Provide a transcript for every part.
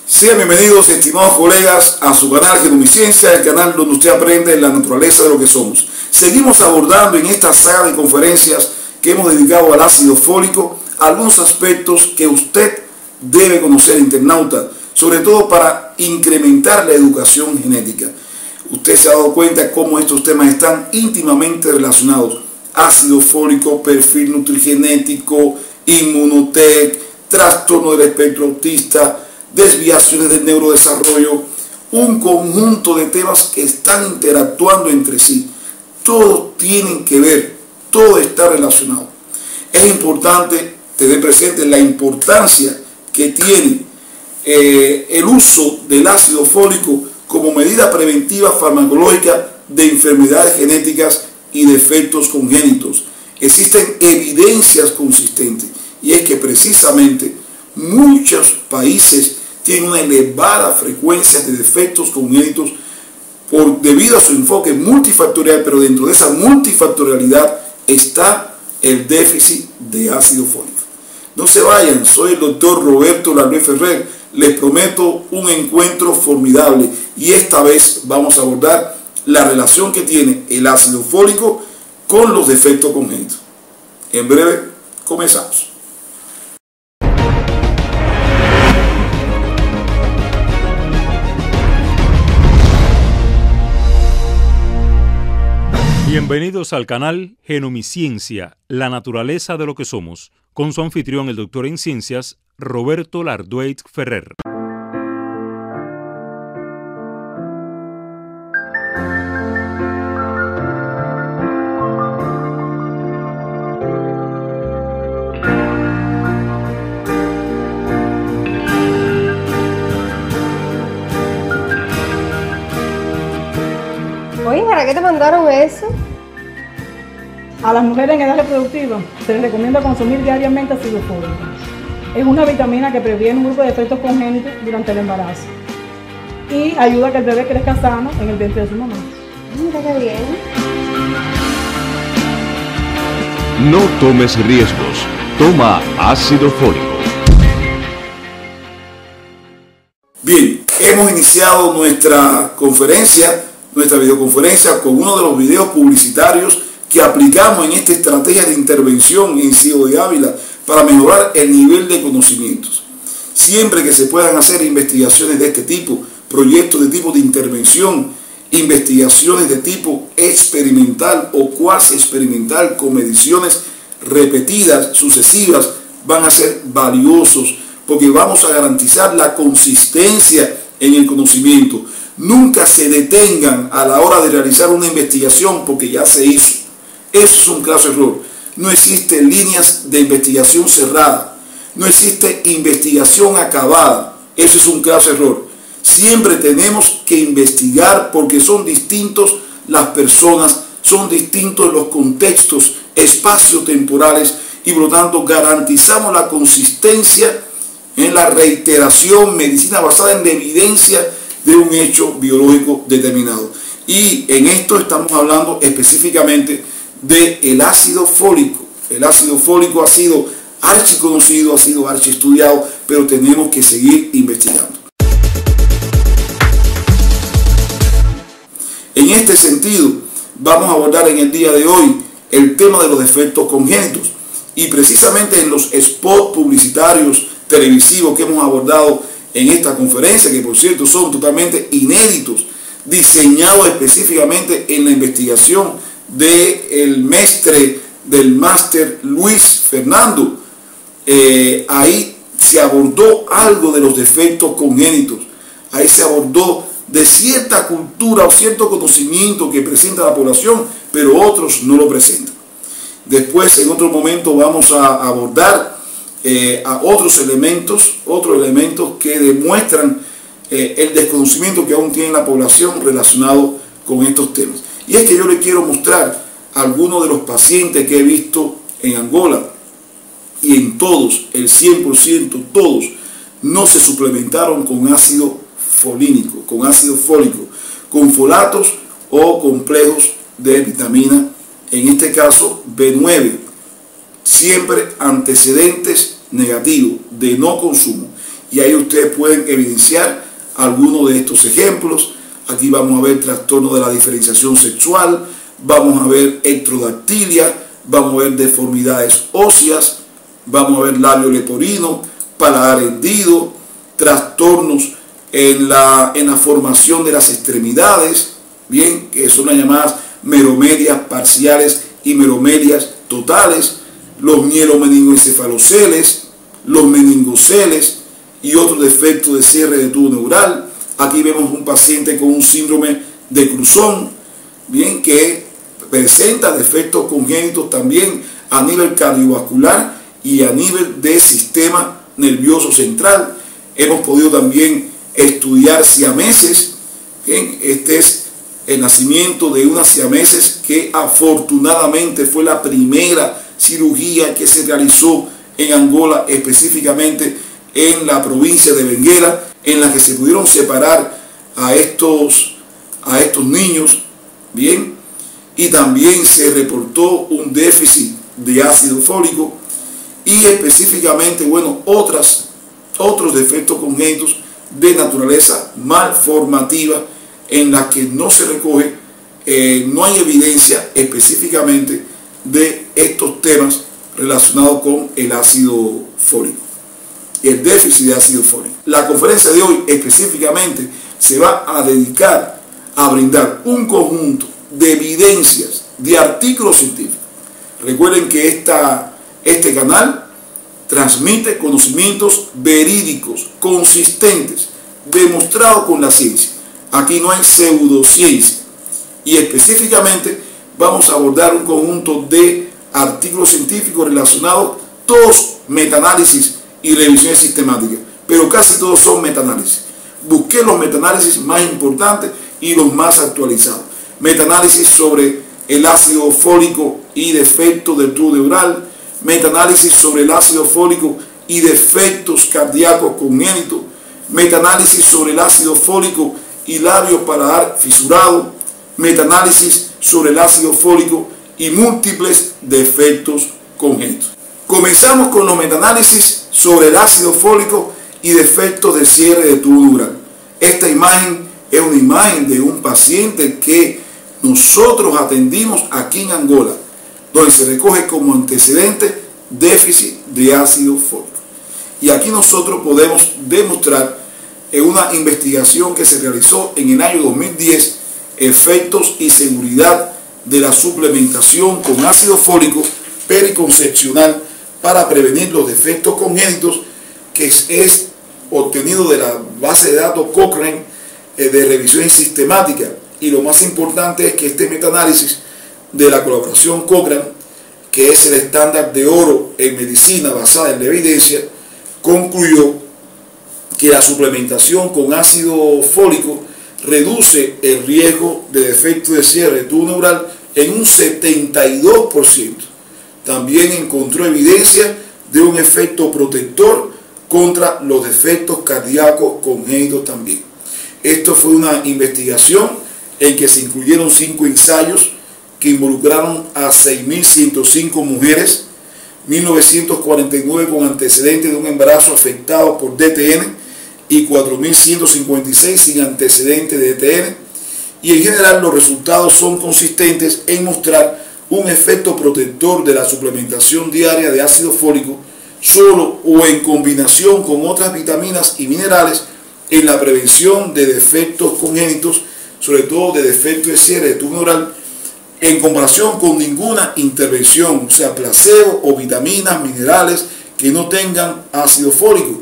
Sean bienvenidos, estimados colegas, a su canal Genomiciencia, el canal donde usted aprende la naturaleza de lo que somos. Seguimos abordando en esta saga de conferencias que hemos dedicado al ácido fólico algunos aspectos que usted debe conocer, internauta, sobre todo para incrementar la educación genética. Usted se ha dado cuenta cómo estos temas están íntimamente relacionados. Ácido fólico, perfil nutrigenético, inmunotec, trastorno del espectro autista, desviaciones del neurodesarrollo, un conjunto de temas que están interactuando entre sí. Todos tienen que ver, todo está relacionado. Es importante tener presente la importancia que tiene el uso del ácido fólico como medida preventiva farmacológica de enfermedades genéticas y defectos congénitos. Existen evidencias consistentes y es que precisamente muchos países tienen una elevada frecuencia de defectos congénitos debido a su enfoque multifactorial, pero dentro de esa multifactorialidad está el déficit de ácido fólico. No se vayan, soy el doctor Roberto Larduey Ferrer, les prometo un encuentro formidable y esta vez vamos a abordar la relación que tiene el ácido fólico con los defectos congénitos. En breve, comenzamos. Bienvenidos al canal Genomiciencia, la naturaleza de lo que somos, con su anfitrión, el doctor en ciencias, Roberto Larduey Ferrer. Oye, ¿para qué te mandaron eso? A las mujeres en edad reproductiva se les recomienda consumir diariamente ácido fólico. Es una vitamina que previene un grupo de defectos congénitos durante el embarazo y ayuda a que el bebé crezca sano en el vientre de su mamá. Mira qué bien. No tomes riesgos. Toma ácido fólico. Bien, hemos iniciado nuestra videoconferencia con uno de los videos publicitarios que aplicamos en esta estrategia de intervención en Ciego de Ávila para mejorar el nivel de conocimientos. Siempre que se puedan hacer investigaciones de este tipo, proyectos de tipo de intervención, investigaciones de tipo experimental o cuasi experimental con mediciones repetidas, sucesivas, van a ser valiosos porque vamos a garantizar la consistencia en el conocimiento. Nunca se detengan a la hora de realizar una investigación porque ya se hizo. Eso es un claro error. No existen líneas de investigación cerrada. No existe investigación acabada. Eso es un claro error. Siempre tenemos que investigar porque son distintos las personas, son distintos los contextos espaciotemporales y por lo tanto garantizamos la consistencia en la reiteración, medicina basada en la evidencia de un hecho biológico determinado. Y en esto estamos hablando específicamente del ácido fólico. El ácido fólico ha sido archiconocido, ha sido archiestudiado, pero tenemos que seguir investigando. En este sentido, vamos a abordar en el día de hoy el tema de los defectos congénitos. Y precisamente en los spots publicitarios televisivos que hemos abordado en esta conferencia, que por cierto son totalmente inéditos, diseñados específicamente en la investigación del máster Luis Fernando. Ahí se abordó algo de los defectos congénitos, ahí se abordó de cierta cultura o cierto conocimiento que presenta la población, pero otros no lo presentan. Después, en otro momento, vamos a abordar a otros elementos que demuestran el desconocimiento que aún tiene la población relacionado con estos temas. Y es que yo les quiero mostrar algunos de los pacientes que he visto en Angola y en todos, el 100%, todos, no se suplementaron con ácido folínico, con folatos o complejos de vitamina, en este caso B9, siempre antecedentes negativos de no consumo. y ahí ustedes pueden evidenciar algunos de estos ejemplos. Aquí vamos a ver trastorno de la diferenciación sexual, vamos a ver ectrodactilia, vamos a ver deformidades óseas, vamos a ver labio leporino, paladar hendido, trastornos en la formación de las extremidades, bien, que son las llamadas meromedias parciales y meromedias totales, los mielomeningoencefaloceles, los meningoceles y otros defectos de cierre de tubo neural. Aquí vemos un paciente con un síndrome de Cruzón, bien, que presenta defectos congénitos también a nivel cardiovascular y a nivel de sistema nervioso central. Hemos podido también estudiar siameses, bien, este es el nacimiento de unas siameses que afortunadamente fue la primera cirugía que se realizó en Angola, específicamente en la provincia de Benguela, en la que se pudieron separar a estos niños, bien, y también se reportó un déficit de ácido fólico y específicamente, bueno, otros defectos congénitos de naturaleza malformativa en la que no se recoge, no hay evidencia específicamente de estos temas relacionados con el ácido fólico y el déficit de ácido fólico. La conferencia de hoy específicamente se va a dedicar a brindar un conjunto de evidencias, de artículos científicos. Recuerden que este canal transmite conocimientos verídicos, consistentes, demostrados con la ciencia. Aquí no hay pseudociencia. Y específicamente vamos a abordar un conjunto de artículos científicos relacionados, todos metaanálisis y revisiones sistemáticas, pero casi todos son metaanálisis. Busqué los metaanálisis más importantes y los más actualizados. Metaanálisis sobre el ácido fólico y defectos del tubo neural, metaanálisis sobre el ácido fólico y defectos cardíacos congénitos, metaanálisis sobre el ácido fólico y labio paladar fisurado, metaanálisis sobre el ácido fólico y múltiples defectos congénitos. Comenzamos con los metaanálisis sobre el ácido fólico y defectos de cierre de tubo neural. Esta imagen es una imagen de un paciente que nosotros atendimos aquí en Angola, donde se recoge como antecedente déficit de ácido fólico. Y aquí nosotros podemos demostrar en una investigación que se realizó en el año 2010, efectos y seguridad de la suplementación con ácido fólico periconcepcional para prevenir los defectos congénitos, que es obtenido de la base de datos Cochrane de revisión sistemática. Y lo más importante es que este metaanálisis de la colaboración Cochrane, que es el estándar de oro en medicina basada en la evidencia, concluyó que la suplementación con ácido fólico reduce el riesgo de defecto de cierre de tubo neural en un 72%. También encontró evidencia de un efecto protector contra los defectos cardíacos congénitos también. Esto fue una investigación en que se incluyeron 5 ensayos que involucraron a 6.105 mujeres, 1.949 con antecedentes de un embarazo afectado por DTN y 4.156 sin antecedentes de DTN, y en general los resultados son consistentes en mostrar un efecto protector de la suplementación diaria de ácido fólico solo o en combinación con otras vitaminas y minerales en la prevención de defectos congénitos, sobre todo de defectos de cierre de tubo neural, en comparación con ninguna intervención, sea placebo o vitaminas, minerales que no tengan ácido fólico,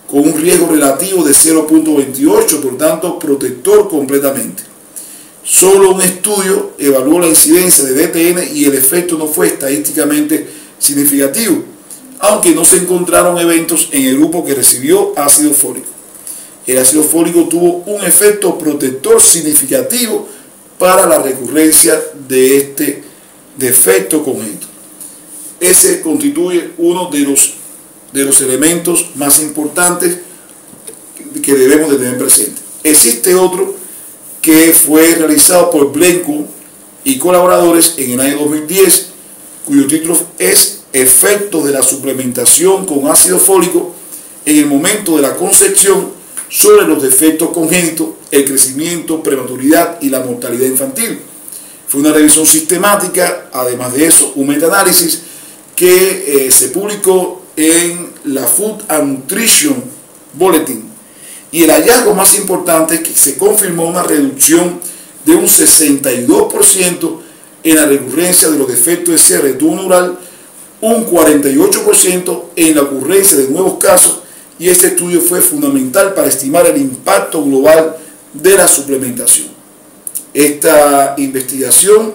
con un riesgo relativo de 0.28, por tanto protector completamente. Solo un estudio evaluó la incidencia de DTN y el efecto no fue estadísticamente significativo, aunque no se encontraron eventos en el grupo que recibió ácido fólico. El ácido fólico tuvo un efecto protector significativo para la recurrencia de este defecto congénito. Ese constituye uno de los elementos más importantes que debemos de tener presente. Existe otro que fue realizado por Blenco y colaboradores en el año 2010, cuyo título es Efectos de la suplementación con ácido fólico en el momento de la concepción sobre los defectos congénitos, el crecimiento, prematuridad y la mortalidad infantil. Fue una revisión sistemática, además de eso, un metaanálisis que se publicó en la Food and Nutrition Bulletin. Y el hallazgo más importante es que se confirmó una reducción de un 62% en la recurrencia de los defectos de cierre de tubo neural, un 48% en la ocurrencia de nuevos casos, y este estudio fue fundamental para estimar el impacto global de la suplementación. Esta investigación,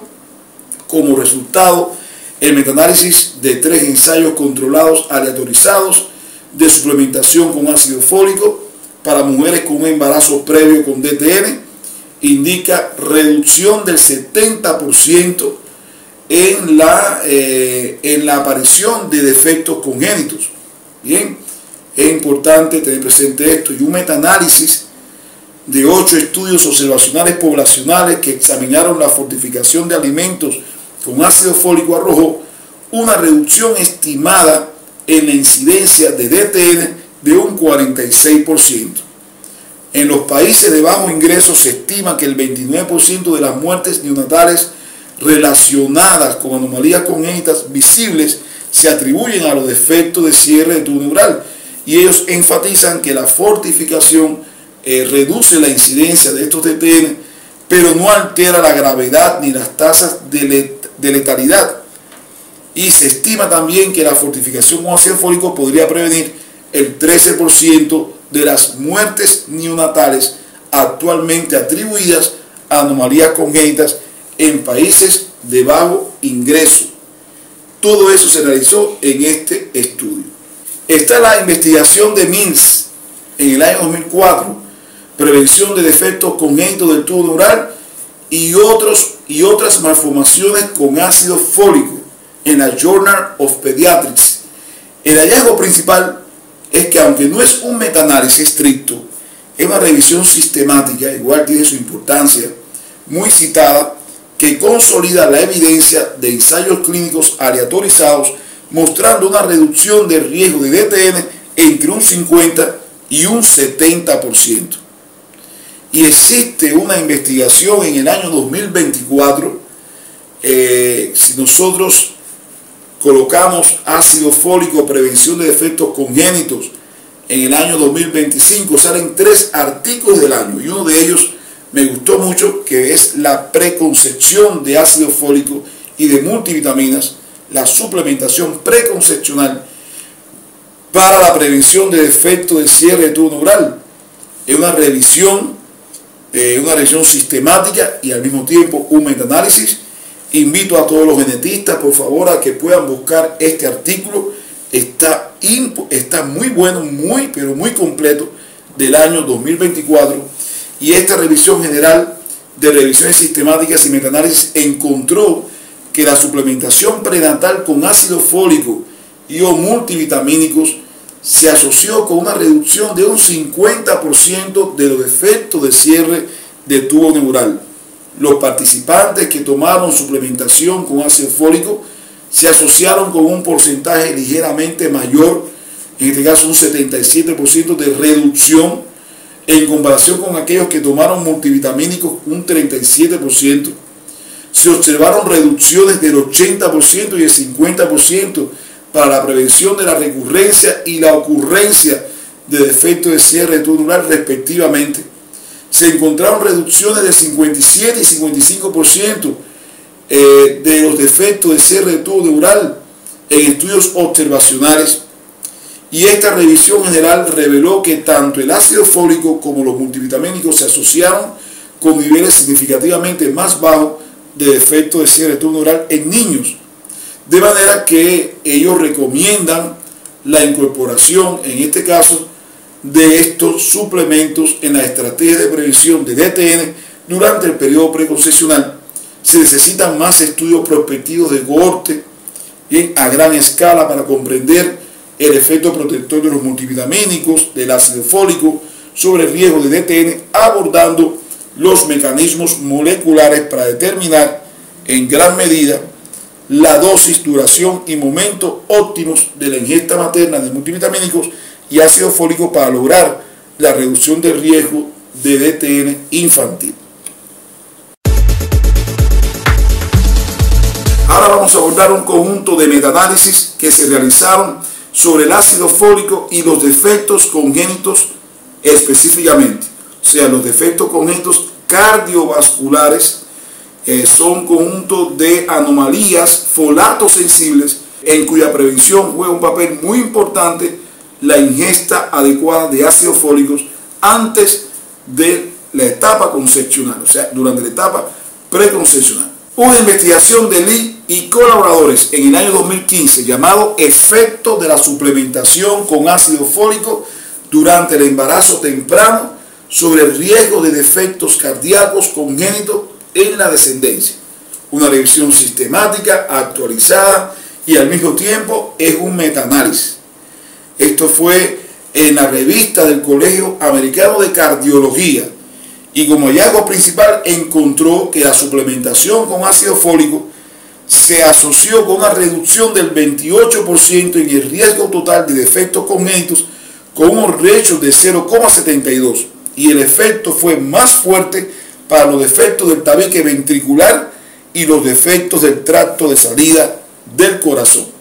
como resultado, el metaanálisis de 3 ensayos controlados aleatorizados de suplementación con ácido fólico para mujeres con un embarazo previo con DTN, indica reducción del 70% en la aparición de defectos congénitos. Bien, es importante tener presente esto. Y un metaanálisis de 8 estudios observacionales poblacionales que examinaron la fortificación de alimentos con ácido fólico arrojó una reducción estimada en la incidencia de DTN de un 46%. En los países de bajo ingreso se estima que el 29% de las muertes neonatales relacionadas con anomalías congénitas visibles se atribuyen a los defectos de cierre de tubo neural, y ellos enfatizan que la fortificación reduce la incidencia de estos DTN, pero no altera la gravedad ni las tasas de letalidad. Y se estima también que la fortificación con ácido fólico podría prevenir el 13% de las muertes neonatales actualmente atribuidas a anomalías congénitas en países de bajo ingreso. Todo eso se realizó en este estudio. Está la investigación de Mills en el año 2004, prevención de defectos congénitos del tubo neural y otras malformaciones con ácido fólico, en la Journal of Pediatrics. El hallazgo principal es que, aunque no es un metaanálisis estricto, es una revisión sistemática, igual tiene su importancia, muy citada, que consolida la evidencia de ensayos clínicos aleatorizados mostrando una reducción del riesgo de DTN entre un 50 y un 70%. Y existe una investigación en el año 2024, si nosotros colocamos ácido fólico, prevención de defectos congénitos, en el año 2025 salen 3 artículos del año, y uno de ellos me gustó mucho, que es la preconcepción de ácido fólico y de multivitaminas, la suplementación preconcepcional para la prevención de defectos de cierre de tubo neural. Es una revisión sistemática y al mismo tiempo un metaanálisis. Invito a todos los genetistas, por favor, a que puedan buscar este artículo. Está muy bueno, pero muy completo, del año 2024. Y esta revisión general de revisiones sistemáticas y metaanálisis encontró que la suplementación prenatal con ácido fólico y o multivitamínicos se asoció con una reducción de un 50% de los defectos de cierre de tubo neural. Los participantes que tomaron suplementación con ácido fólico se asociaron con un porcentaje ligeramente mayor, en este caso un 77% de reducción, en comparación con aquellos que tomaron multivitamínicos, un 37%. Se observaron reducciones del 80% y del 50% para la prevención de la recurrencia y la ocurrencia de defectos de cierre de tubo neural respectivamente. Se encontraron reducciones del 57 y 55% de los defectos de cierre de tubo neural en estudios observacionales. Y esta revisión general reveló que tanto el ácido fólico como los multivitamínicos se asociaron con niveles significativamente más bajos de defectos de cierre de tubo neural en niños. De manera que ellos recomiendan la incorporación, en este caso, de estos suplementos en la estrategia de prevención de DTN durante el periodo preconcepcional. Se necesitan más estudios prospectivos de cohorte a gran escala para comprender el efecto protector de los multivitamínicos, del ácido fólico sobre el riesgo de DTN, abordando los mecanismos moleculares para determinar en gran medida la dosis, duración y momento óptimos de la ingesta materna de multivitamínicos y ácido fólico para lograr la reducción del riesgo de DTN infantil. Ahora vamos a abordar un conjunto de metaanálisis que se realizaron sobre el ácido fólico y los defectos congénitos específicamente. O sea, los defectos congénitos cardiovasculares son conjuntos de anomalías folatosensibles en cuya prevención juega un papel muy importante la ingesta adecuada de ácidos fólicos antes de la etapa concepcional, o sea, durante la etapa preconcepcional. Una investigación de Lee y colaboradores en el año 2015 llamado Efecto de la suplementación con ácido fólico durante el embarazo temprano sobre el riesgo de defectos cardíacos congénitos en la descendencia. Una revisión sistemática, actualizada y al mismo tiempo es un metaanálisis. Esto fue en la revista del Colegio Americano de Cardiología y como hallazgo principal encontró que la suplementación con ácido fólico se asoció con una reducción del 28% en el riesgo total de defectos congénitos con un ratio de 0,72 y el efecto fue más fuerte para los defectos del tabique ventricular y los defectos del tracto de salida del corazón.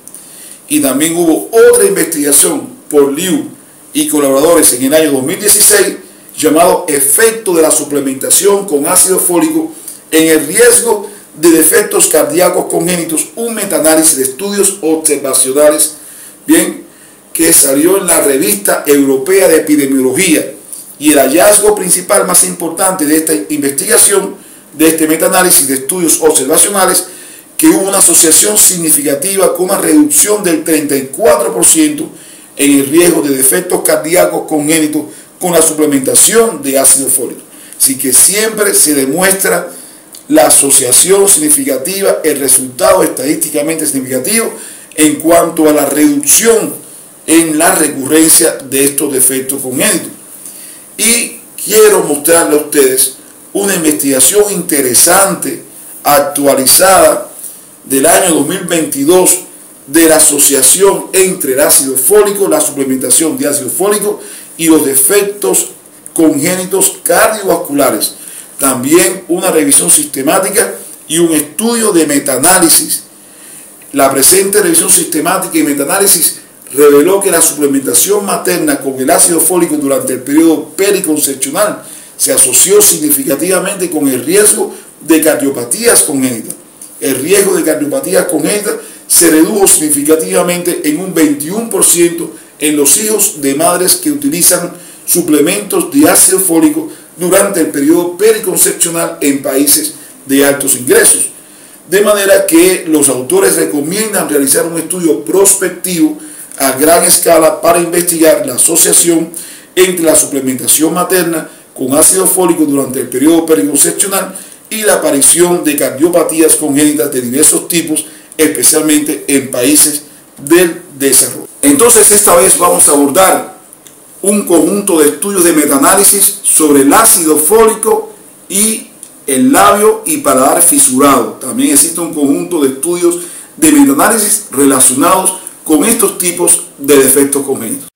Y también hubo otra investigación por Liu y colaboradores en el año 2016 llamado Efecto de la suplementación con ácido fólico en el riesgo de defectos cardíacos congénitos, un metaanálisis de estudios observacionales, bien, que salió en la revista europea de epidemiología. Y el hallazgo principal más importante de esta investigación, de este metaanálisis de estudios observacionales, que hubo una asociación significativa con una reducción del 34% en el riesgo de defectos cardíacos congénitos con la suplementación de ácido fólico. Así que siempre se demuestra la asociación significativa, el resultado estadísticamente significativo en cuanto a la reducción en la recurrencia de estos defectos congénitos. Y quiero mostrarle a ustedes una investigación interesante, actualizada del año 2022 de la asociación entre el ácido fólico, la suplementación de ácido fólico y los defectos congénitos cardiovasculares. También una revisión sistemática y un estudio de metaanálisis. La presente revisión sistemática y metaanálisis reveló que la suplementación materna con el ácido fólico durante el periodo periconcepcional se asoció significativamente con el riesgo de cardiopatías congénitas. El riesgo de cardiopatías congénitas se redujo significativamente en un 21% en los hijos de madres que utilizan suplementos de ácido fólico durante el periodo periconcepcional en países de altos ingresos. De manera que los autores recomiendan realizar un estudio prospectivo a gran escala para investigar la asociación entre la suplementación materna con ácido fólico durante el periodo periconcepcional y la aparición de cardiopatías congénitas de diversos tipos, especialmente en países del desarrollo. Entonces esta vez vamos a abordar un conjunto de estudios de metaanálisis sobre el ácido fólico y el labio y paladar fisurado. También existe un conjunto de estudios de metaanálisis relacionados con estos tipos de defectos congénitos.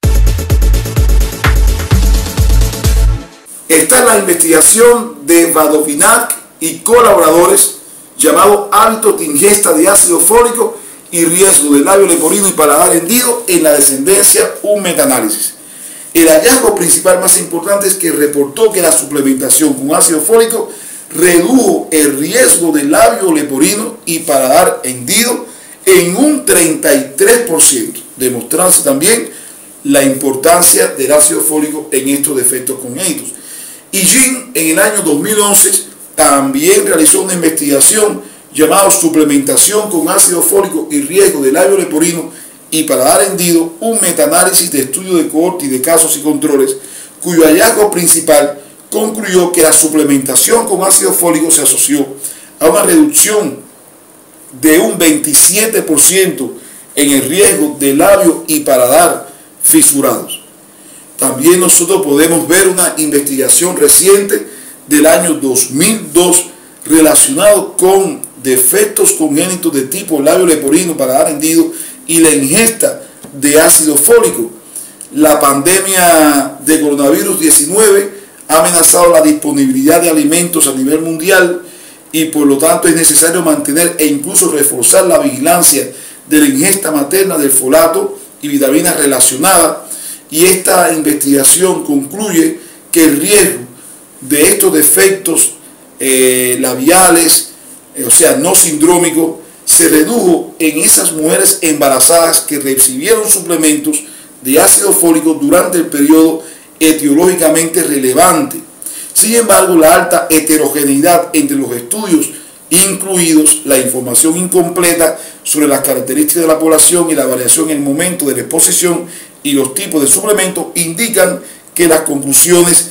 Está la investigación de Vadovinac y colaboradores llamado Hábitos de ingesta de ácido fólico y riesgo del labio leporino y paladar hendido en la descendencia, un metaanálisis. El hallazgo principal más importante es que reportó que la suplementación con ácido fólico redujo el riesgo del labio leporino y paladar hendido en un 33%, demostrándose también la importancia del ácido fólico en estos defectos congénitos. Y Jin en el año 2011 también realizó una investigación llamada Suplementación con ácido fólico y riesgo del labio leporino y paladar hendido, un metaanálisis de estudio de cohorte y de casos y controles, cuyo hallazgo principal concluyó que la suplementación con ácido fólico se asoció a una reducción de un 27% en el riesgo de labio y paladar fisurados. También nosotros podemos ver una investigación reciente del año 2002 relacionado con defectos congénitos de tipo labio leporino, paladar hendido y la ingesta de ácido fólico. La pandemia de coronavirus 19 ha amenazado la disponibilidad de alimentos a nivel mundial y por lo tanto es necesario mantener e incluso reforzar la vigilancia de la ingesta materna del folato y vitaminas relacionadas, y esta investigación concluye que el riesgo de estos defectos labiales, o sea, no sindrómicos, se redujo en esas mujeres embarazadas que recibieron suplementos de ácido fólico durante el periodo etiológicamente relevante. Sin embargo, la alta heterogeneidad entre los estudios, incluidos la información incompleta sobre las características de la población y la variación en el momento de la exposición y los tipos de suplementos, indican que las conclusiones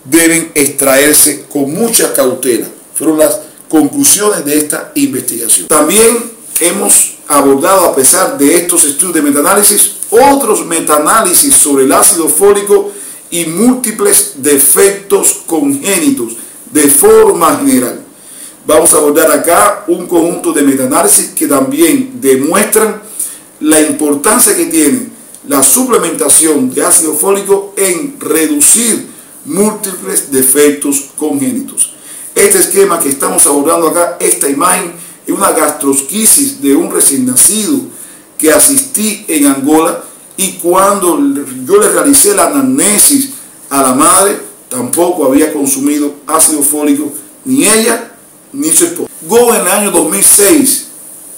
deben extraerse con mucha cautela. Fueron las conclusiones de esta investigación. También hemos abordado, a pesar de estos estudios de metaanálisis, otros metaanálisis sobre el ácido fólico y múltiples defectos congénitos de forma general. Vamos a abordar acá un conjunto de metaanálisis que también demuestran la importancia que tiene la suplementación de ácido fólico en reducir múltiples defectos congénitos. Este esquema que estamos abordando acá, esta imagen, es una gastrosquisis de un recién nacido que asistí en Angola, y cuando yo le realicé la anamnesis a la madre, tampoco había consumido ácido fólico, ni ella ni su esposo. Go en el año 2006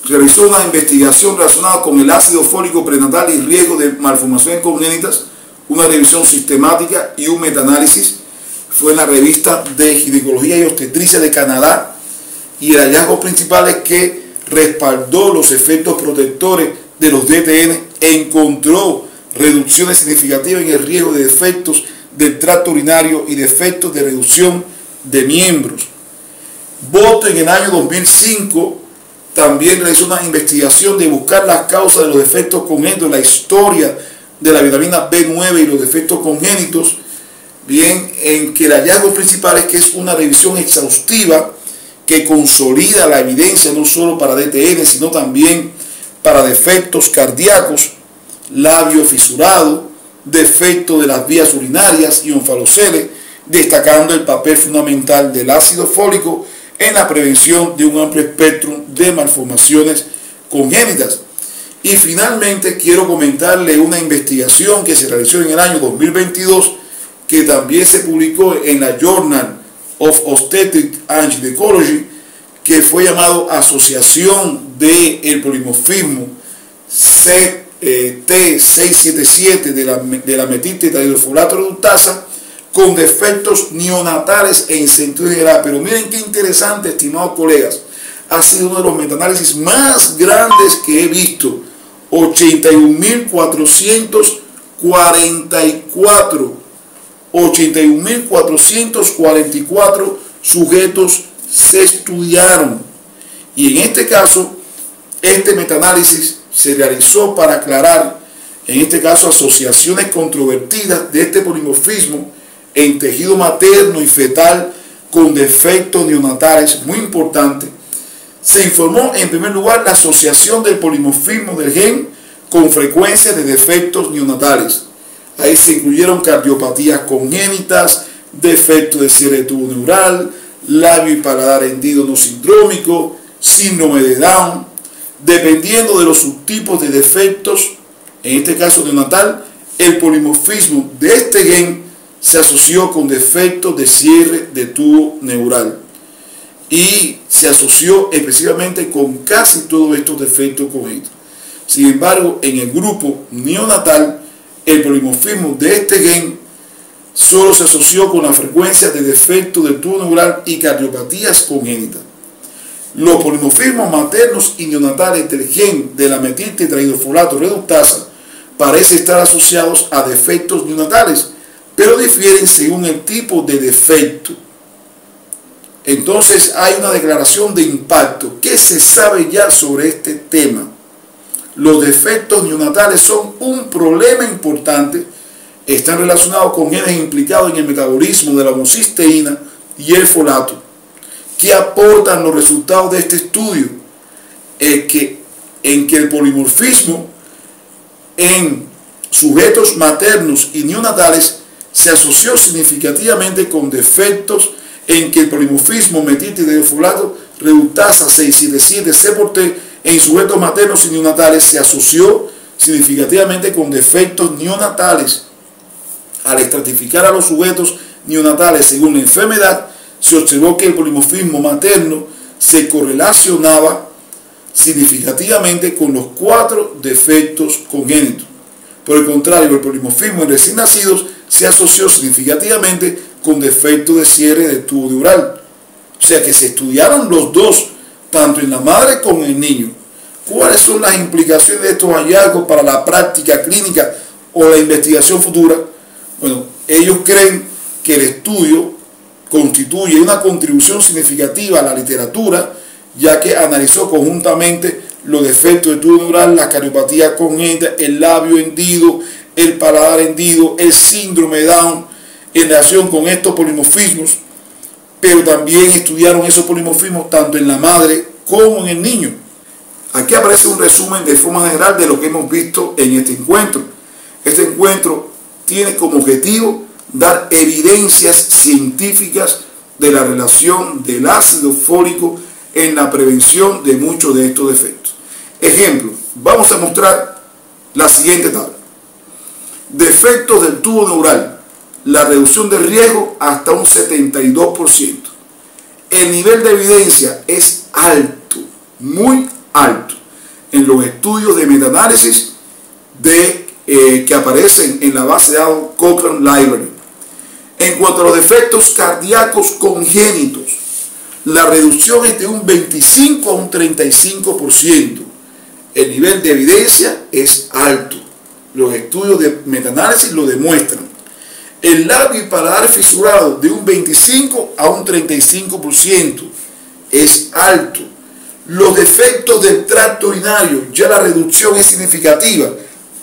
realizó una investigación relacionada con el ácido fólico prenatal y riesgo de malformaciones congénitas, una revisión sistemática y un metaanálisis. Fue en la revista de Ginecología y Obstetricia de Canadá, y el hallazgo principal es que respaldó los efectos protectores de los DTN e encontró reducciones significativas en el riesgo de defectos del tracto urinario y defectos de reducción de miembros. Boto en el año 2005 también realizó una investigación de buscar las causas de los defectos congénitos, la historia de la vitamina B9 y los defectos congénitos, bien, en que el hallazgo principal es que es una revisión exhaustiva que consolida la evidencia no solo para DTN, sino también para defectos cardíacos, labio fisurado, defecto de las vías urinarias y onfaloceles, destacando el papel fundamental del ácido fólico en la prevención de un amplio espectro de malformaciones congénitas. Y finalmente quiero comentarle una investigación que se realizó en el año 2022, que también se publicó en la Journal of Obstetrics and Gynecology, que fue llamado Asociación del Polimorfismo T677 de la metiltetrahidrofolato reductasa con defectos neonatales en sentido general. Pero miren qué interesante, estimados colegas, ha sido uno de los metaanálisis más grandes que he visto. 81.444 sujetos se estudiaron, y en este caso este metaanálisis se realizó para aclarar, en este caso, asociaciones controvertidas de este polimorfismo en tejido materno y fetal con defectos neonatales. Muy importante, se informó en primer lugar la asociación del polimorfismo del gen con frecuencia de defectos neonatales. Ahí se incluyeron cardiopatías congénitas, defectos de cierre de tubo neural, labio y paladar hendido no sindrómico, síndrome de Down. Dependiendo de los subtipos de defectos, en este caso neonatal, el polimorfismo de este gen se asoció con defectos de cierre de tubo neural y se asoció específicamente con casi todos estos defectos congénitos. Sin embargo, en el grupo neonatal, el polimorfismo de este gen solo se asoció con la frecuencia de defectos del tubo neural y cardiopatías congénitas. Los polimorfismos maternos y neonatales del gen de la metiltetrahidrofolato reductasa parecen estar asociados a defectos neonatales, pero difieren según el tipo de defecto. Entonces hay una declaración de impacto. ¿Qué se sabe ya sobre este tema? Los defectos neonatales son un problema importante. Están relacionados con genes implicados en el metabolismo de la homocisteína y el folato. ¿Qué aportan los resultados de este estudio? En que el polimorfismo en sujetos maternos y neonatales se asoció significativamente con defectos en que el polimorfismo metiltidiofolado reductasa 677C por T en sujetos maternos y neonatales se asoció significativamente con defectos neonatales. Al estratificar a los sujetos neonatales según la enfermedad, se observó que el polimorfismo materno se correlacionaba significativamente con los 4 defectos congénitos. Por el contrario, el polimorfismo en recién nacidos se asoció significativamente con defectos de cierre de tubo neural. O sea que se estudiaron los dos, tanto en la madre como en el niño. ¿Cuáles son las implicaciones de estos hallazgos para la práctica clínica o la investigación futura? Bueno, ellos creen que el estudio constituye una contribución significativa a la literatura, ya que analizó conjuntamente los defectos de tubo neural, la cariopatía congénita, el labio hendido, el paladar hendido, el síndrome de Down en relación con estos polimorfismos, pero también estudiaron esos polimorfismos tanto en la madre como en el niño. Aquí aparece un resumen de forma general de lo que hemos visto en este encuentro. Este encuentro tiene como objetivo dar evidencias científicas de la relación del ácido fólico en la prevención de muchos de estos defectos. Ejemplo, vamos a mostrar la siguiente tabla. Defectos del tubo neural, la reducción del riesgo hasta un 72%. El nivel de evidencia es alto, muy alto, en los estudios de metaanálisis que aparecen en la base de datos Cochrane Library. En cuanto a los defectos cardíacos congénitos, la reducción es de un 25 a un 35%. El nivel de evidencia es alto. Los estudios de metaanálisis lo demuestran. El labio y paladar fisurado de un 25 a un 35% es alto. Los defectos del tracto urinario, ya la reducción es significativa,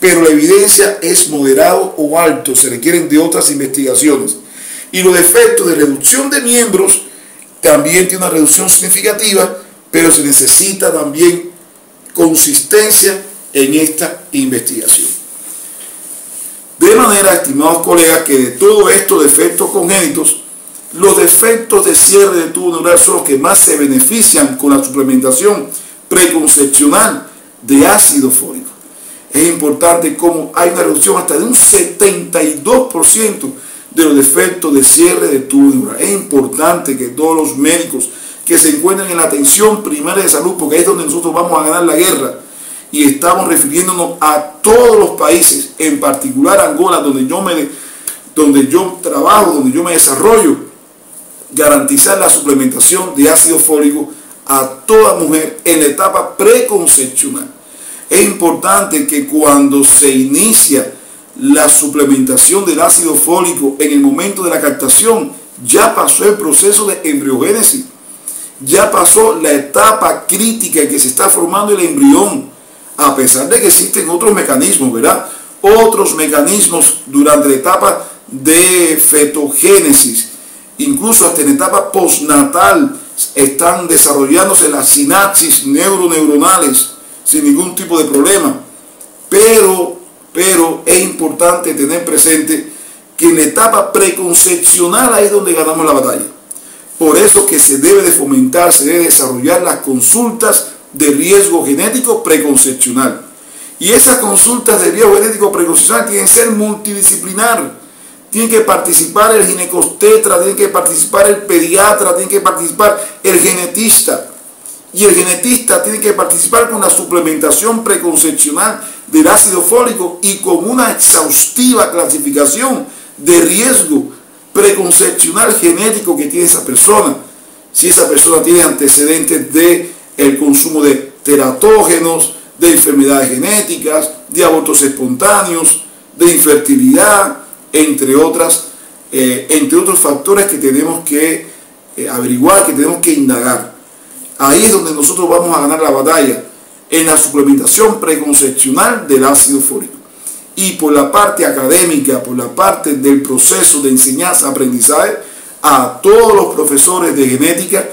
pero la evidencia es moderado o alto, se requieren de otras investigaciones. Y los defectos de reducción de miembros también tiene una reducción significativa, pero se necesita también consistencia en esta investigación. De manera, estimados colegas, que de todos estos defectos congénitos, los defectos de cierre de tubo neural son los que más se benefician con la suplementación preconcepcional de ácido fólico. Es importante cómo hay una reducción hasta de un 72% de los defectos de cierre de tubo neural. Es importante que todos los médicos que se encuentren en la atención primaria de salud, porque ahí es donde nosotros vamos a ganar la guerra, y estamos refiriéndonos a todos los países, en particular Angola, donde yo trabajo, donde yo me desarrollo, garantizar la suplementación de ácido fólico a toda mujer en la etapa preconcepcional. Es importante que cuando se inicia la suplementación del ácido fólico en el momento de la captación, ya pasó el proceso de embriogénesis, ya pasó la etapa crítica en que se está formando el embrión, a pesar de que existen otros mecanismos, ¿verdad? Otros mecanismos durante la etapa de fetogénesis, incluso hasta en la etapa postnatal, están desarrollándose las sinapsis neuroneuronales sin ningún tipo de problema. Pero es importante tener presente que en la etapa preconcepcional ahí es donde ganamos la batalla. Por eso que se debe de fomentar, se debe desarrollar las consultas de riesgo genético preconcepcional. Y esas consultas de riesgo genético preconcepcional tienen que ser multidisciplinar. Tiene que participar el ginecostetra, tiene que participar el pediatra, tiene que participar el genetista. Y el genetista tiene que participar con la suplementación preconcepcional del ácido fólico y con una exhaustiva clasificación de riesgo preconcepcional genético que tiene esa persona. Si esa persona tiene antecedentes de el consumo de teratógenos, de enfermedades genéticas, de abortos espontáneos, de infertilidad, entre otros factores que tenemos que averiguar, que tenemos que indagar. Ahí es donde nosotros vamos a ganar la batalla, en la suplementación preconcepcional del ácido fólico. Y por la parte académica, por la parte del proceso de enseñanza-aprendizaje, a todos los profesores de genética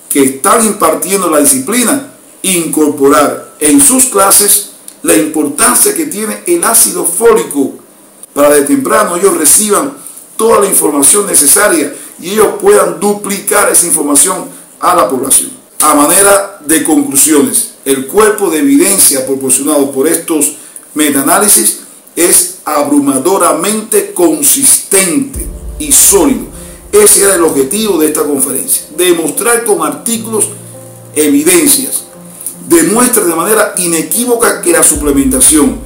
que están impartiendo la disciplina, incorporar en sus clases la importancia que tiene el ácido fólico para de temprano ellos reciban toda la información necesaria y ellos puedan duplicar esa información a la población. A manera de conclusiones, el cuerpo de evidencia proporcionado por estos metaanálisis es abrumadoramente consistente y sólido. Ese era el objetivo de esta conferencia, demostrar con artículos evidencias. Demuestra de manera inequívoca que la suplementación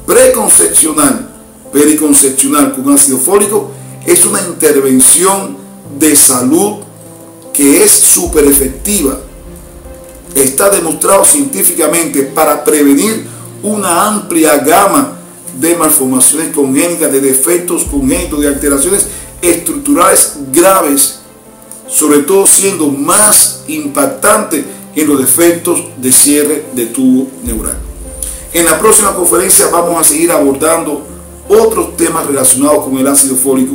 preconcepcional, periconcepcional con ácido fólico es una intervención de salud que es súper efectiva. Está demostrado científicamente para prevenir una amplia gama de malformaciones congénitas, de defectos congénitos, de alteraciones estructurales graves, sobre todo siendo más impactante en los defectos de cierre de tubo neural. En la próxima conferencia vamos a seguir abordando otros temas relacionados con el ácido fólico.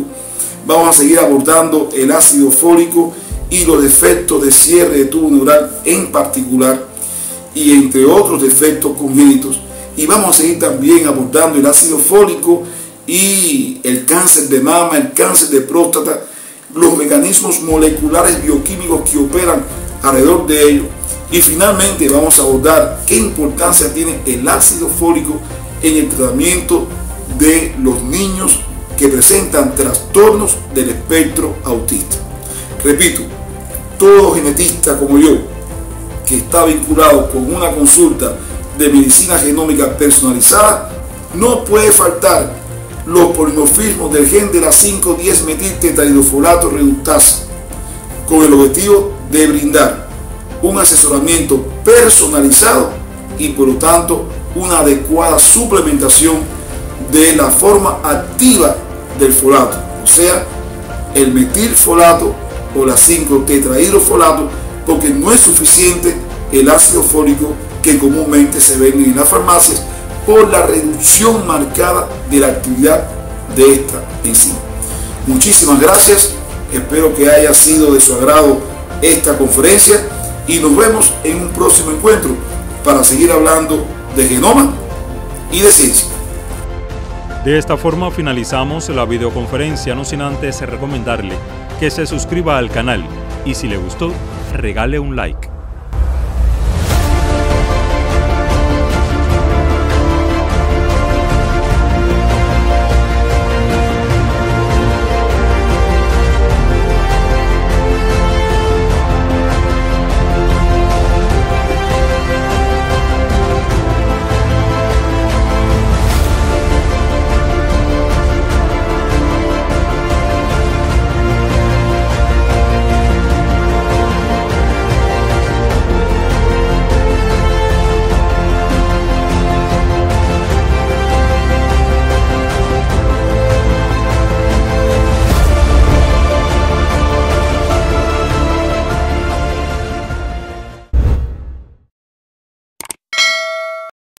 Vamos a seguir abordando el ácido fólico y los defectos de cierre de tubo neural en particular, y entre otros defectos congénitos. Y vamos a seguir también abordando el ácido fólico y el cáncer de mama, el cáncer de próstata, los mecanismos moleculares bioquímicos que operan alrededor de ello. Y finalmente vamos a abordar qué importancia tiene el ácido fólico en el tratamiento de los niños que presentan trastornos del espectro autista. Repito, todo genetista como yo, que está vinculado con una consulta de medicina genómica personalizada, no puede faltar los polimorfismos del gen de la 5,10-metiltetrahidrofolato reductasa, con el objetivo de brindar un asesoramiento personalizado y por lo tanto una adecuada suplementación de la forma activa del folato, o sea, el metilfolato o la 5-tetrahidrofolato, porque no es suficiente el ácido fólico que comúnmente se vende en las farmacias por la reducción marcada de la actividad de esta enzima. Muchísimas gracias, espero que haya sido de su agrado esta conferencia y nos vemos en un próximo encuentro para seguir hablando de genoma y de ciencia. De esta forma finalizamos la videoconferencia, no sin antes recomendarle que se suscriba al canal y si le gustó, regale un like.